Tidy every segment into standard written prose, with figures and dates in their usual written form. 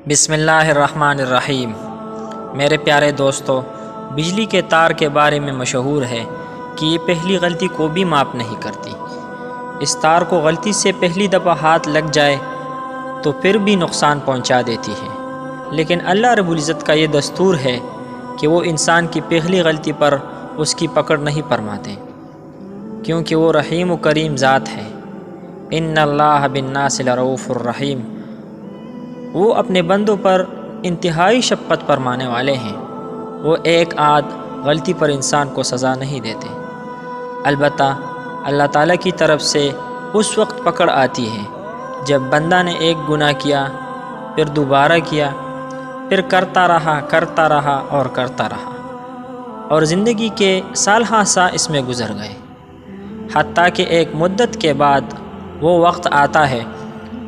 بسم اللہ الرحمن الرحیم۔ میرے پیارے دوستو، بجلی کے تار کے بارے میں مشہور ہے کہ یہ پہلی غلطی کو بھی معاف نہیں کرتی۔ اس تار کو غلطی سے پہلی دفعہ ہاتھ لگ جائے تو پھر بھی نقصان پہنچا دیتی ہے، لیکن اللہ رب العزت کا یہ دستور ہے کہ وہ انسان کی پہلی غلطی پر اس کی پکڑ نہیں فرماتے، کیونکہ وہ رحیم و کریم ذات ہے۔ ان اللہ بالناس لرؤوف الرحیم، وہ اپنے بندوں پر انتہائی شفقت فرمانے والے ہیں۔ وہ ایک آدھ غلطی پر انسان کو سزا نہیں دیتے، البتہ اللہ تعالیٰ کی طرف سے اس وقت پکڑ آتی ہے جب بندہ نے ایک گناہ کیا، پھر دوبارہ کیا، پھر کرتا رہا اور کرتا رہا، اور زندگی کے سال ہاں سال اس میں گزر گئے، حتیٰ کہ ایک مدت کے بعد وہ وقت آتا ہے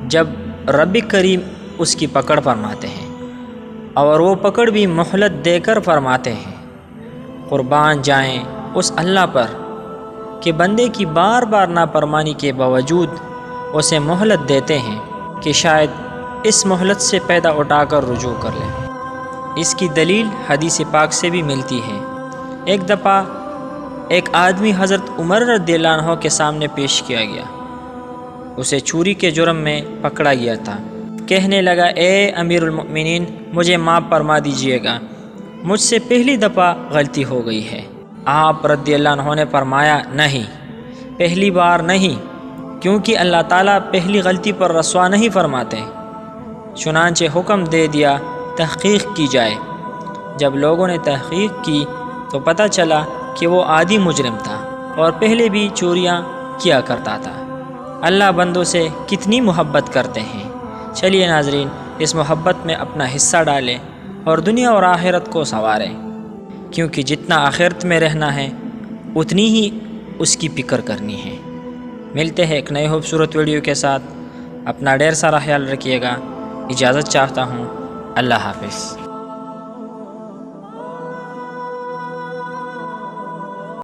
جب رب کریم اس کی پکڑ فرماتے ہیں، اور وہ پکڑ بھی مہلت دے کر فرماتے ہیں۔ قربان جائیں اس اللہ پر کہ بندے کی بار بار نافرمانی کے باوجود اسے مہلت دیتے ہیں کہ شاید اس مہلت سے پیدا اٹھا کر رجوع کر لیں۔ اس کی دلیل حدیث پاک سے بھی ملتی ہے۔ ایک دفعہ ایک آدمی حضرت عمر رضی اللہ عنہ کے سامنے پیش کیا گیا، اسے چوری کے جرم میں پکڑا گیا تھا۔ کہنے لگا، اے امیر المؤمنین، مجھے معاف فرما دیجئے گا، مجھ سے پہلی دفعہ غلطی ہو گئی ہے۔ آپ رضی اللہ عنہ نے فرمایا، نہیں، پہلی بار نہیں، کیونکہ اللہ تعالیٰ پہلی غلطی پر رسوا نہیں فرماتے۔ چنانچہ حکم دے دیا تحقیق کی جائے۔ جب لوگوں نے تحقیق کی تو پتہ چلا کہ وہ عادی مجرم تھا اور پہلے بھی چوریاں کیا کرتا تھا۔ اللہ بندوں سے کتنی محبت کرتے ہیں۔ چلیے ناظرین، اس محبت میں اپنا حصہ ڈالیں اور دنیا اور آخرت کو سنواریں، کیونکہ جتنا آخرت میں رہنا ہے اتنی ہی اس کی فکر کرنی ہے۔ ملتے ہیں ایک نئے خوبصورت ویڈیو کے ساتھ۔ اپنا ڈھیر سارا خیال رکھیے گا۔ اجازت چاہتا ہوں۔ اللہ حافظ۔